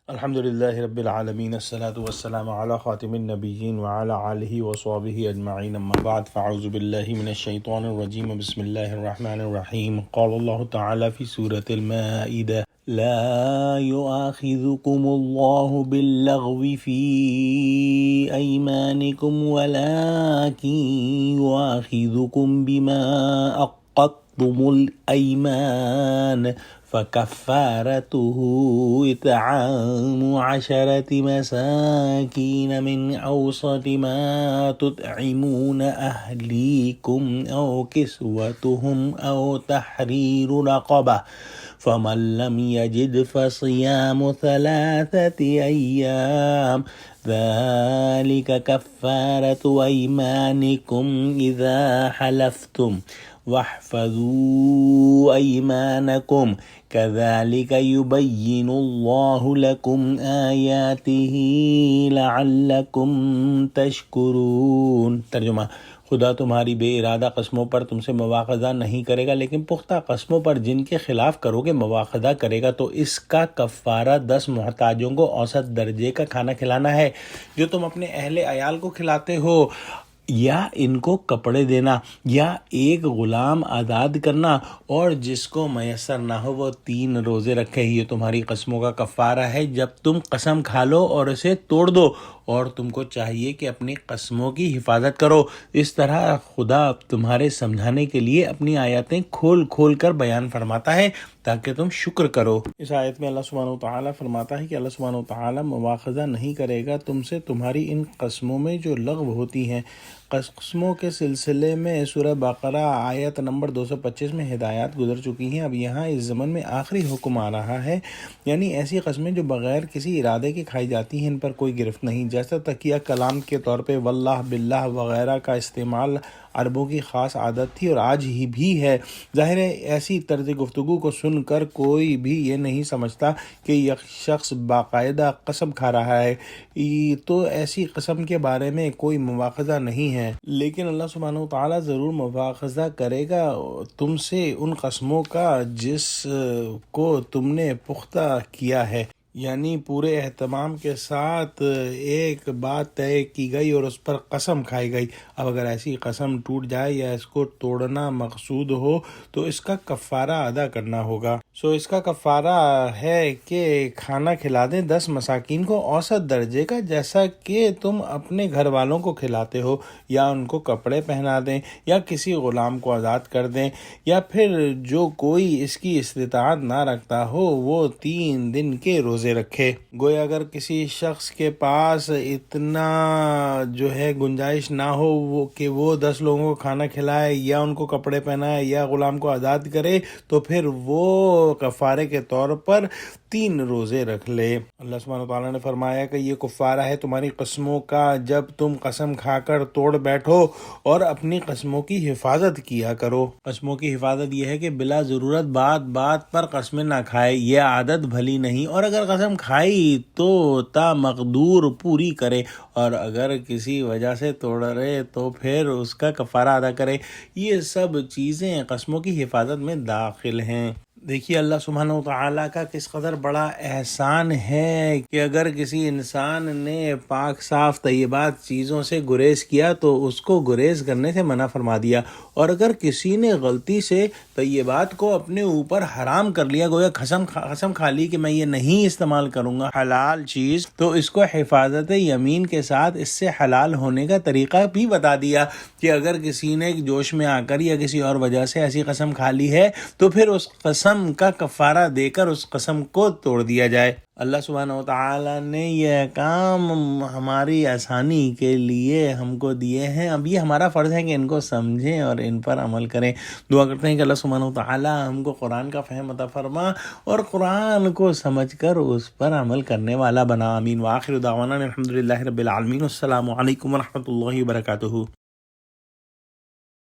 الحمد لله رب العالمين، الصلاة والسلام على خاتم النبيين وعلى آله وصحبه أجمعين، أما بعد فأعوذ بالله من الشيطان الرجيم. بسم الله الرحمن الرحيم. قال الله تعالى في سورة المائدة: لا يؤاخذكم الله باللغو في أيمانكم ولكن يؤاخذكم بما عقدتم الأيمان فكفارته إطعام 10 مساكين من أوسط ما تطعمون أهليكم أو كسوتهم أو تحرير رقبة، فمن لم يجد فصيام 3 أيام ذلك كفارة أيمانكم إذا حلفتم واحفظوا أيمانكم كذلك يبين الله لكم آياته لعلكم تشکرون۔ ترجمہ: خدا تمہاری بے ارادہ قسموں پر تم سے مواخذہ نہیں کرے گا، لیکن پختہ قسموں پر جن کے خلاف کرو گے مواخذہ کرے گا، تو اس کا کفارہ 10 محتاجوں کو اوسط درجے کا کھانا کھلانا ہے جو تم اپنے اہل عیال کو کھلاتے ہو، یا ان کو کپڑے دینا، یا ایک غلام آزاد کرنا، اور جس کو میسر نہ ہو وہ 3 روزے رکھے۔ یہ تمہاری قسموں کا کفارہ ہے جب تم قسم کھا لو اور اسے توڑ دو، اور تم کو چاہیے کہ اپنی قسموں کی حفاظت کرو۔ اس طرح خدا تمہارے سمجھانے کے لیے اپنی آیاتیں کھول کھول کر بیان فرماتا ہے تاکہ تم شکر کرو۔ اس آیت میں اللہ سبحانہ وتعالیٰ فرماتا ہے کہ اللہ سبحانہ وتعالیٰ مواخذہ نہیں کرے گا تم سے تمہاری ان قسموں میں جو لغو ہوتی ہیں۔ قسموں کے سلسلے میں سورہ بقرہ آیت نمبر 225 میں ہدایات گزر چکی ہیں۔ اب یہاں اس زمن میں آخری حکم آ رہا ہے، یعنی ایسی قسمیں جو بغیر کسی ارادے کے کھائی جاتی ہیں، ان پر کوئی گرفت نہیں، جیسا تکیہ کلام کے طور پہ واللہ باللہ وغیرہ کا استعمال عربوں کی خاص عادت تھی اور آج ہی بھی ہے۔ ظاہر ہے ایسی طرز گفتگو کو سن کر کوئی بھی یہ نہیں سمجھتا کہ یہ شخص باقاعدہ قسم کھا رہا ہے، تو ایسی قسم کے بارے میں کوئی مواخذہ نہیں ہے، لیکن اللہ سبحانہ وتعالیٰ ضرور مواخذہ کرے گا تم سے ان قسموں کا جس کو تم نے پختہ کیا ہے، یعنی پورے اہتمام کے ساتھ ایک بات طے کی گئی اور اس پر قسم کھائی گئی۔ اب اگر ایسی قسم ٹوٹ جائے یا اس کو توڑنا مقصود ہو تو اس کا کفارہ ادا کرنا ہوگا۔ اس کا کفارہ ہے کہ کھانا کھلا دیں 10 مساکین کو اوسط درجے کا، جیسا کہ تم اپنے گھر والوں کو کھلاتے ہو، یا ان کو کپڑے پہنا دیں، یا کسی غلام کو آزاد کر دیں، یا پھر جو کوئی اس کی استطاعت نہ رکھتا ہو وہ 3 دن کے روزے رکھے۔ گویا اگر کسی شخص کے پاس اتنا گنجائش نہ ہو کہ وہ 10 لوگوں کو کھانا کھلائے، یا ان کو کپڑے پہنائے، یا غلام کو آزاد کرے، تو پھر وہ کفارے کے طور پر 3 روزے رکھ لے۔ اللہ سبحانہ وتعالیٰ نے فرمایا کہ یہ کفارہ ہے تمہاری قسموں کا جب تم قسم کھا کر توڑ بیٹھو، اور اپنی قسموں کی حفاظت کیا کرو۔ قسموں کی حفاظت یہ ہے کہ بلا ضرورت بات بات پر قسمیں نہ کھائے، یہ عادت بھلی نہیں، اور اگر قسم کھائی تو تا مقدور پوری کرے، اور اگر کسی وجہ سے توڑ رہے تو پھر اس کا کفارہ ادا کرے۔ یہ سب چیزیں قسموں کی حفاظت میں داخل ہیں۔ دیکھیے اللہ سبحانہ وتعالیٰ کا کس قدر بڑا احسان ہے کہ اگر کسی انسان نے پاک صاف طیبات چیزوں سے گریز کیا تو اس کو گریز کرنے سے منع فرما دیا، اور اگر کسی نے غلطی سے طیبات کو اپنے اوپر حرام کر لیا، گویا قسم کھا لی کہ میں یہ نہیں استعمال کروں گا حلال چیز، تو اس کو حفاظت یمین کے ساتھ اس سے حلال ہونے کا طریقہ بھی بتا دیا کہ اگر کسی نے جوش میں آ کر یا کسی اور وجہ سے ایسی قسم کھا لی ہے تو پھر اس قسم کا کفارہ دے کر اس قسم کو توڑ دیا جائے۔ اللہ سبحانہ وتعالیٰ نے یہ کام ہماری آسانی کے لیے ہم کو دیے ہیں، اب یہ ہمارا فرض ہے کہ ان کو سمجھیں اور ان پر عمل کریں۔ دعا کرتے ہیں کہ اللہ سبحانہ وتعالیٰ ہم کو قرآن کا فہم عطا فرما اور قرآن کو سمجھ کر اس پر عمل کرنے والا بنا۔ آمین۔ وآخر دعوانا الحمدللہ رب العالمین۔ السلام علیکم ورحمۃ اللہ وبرکاتہ۔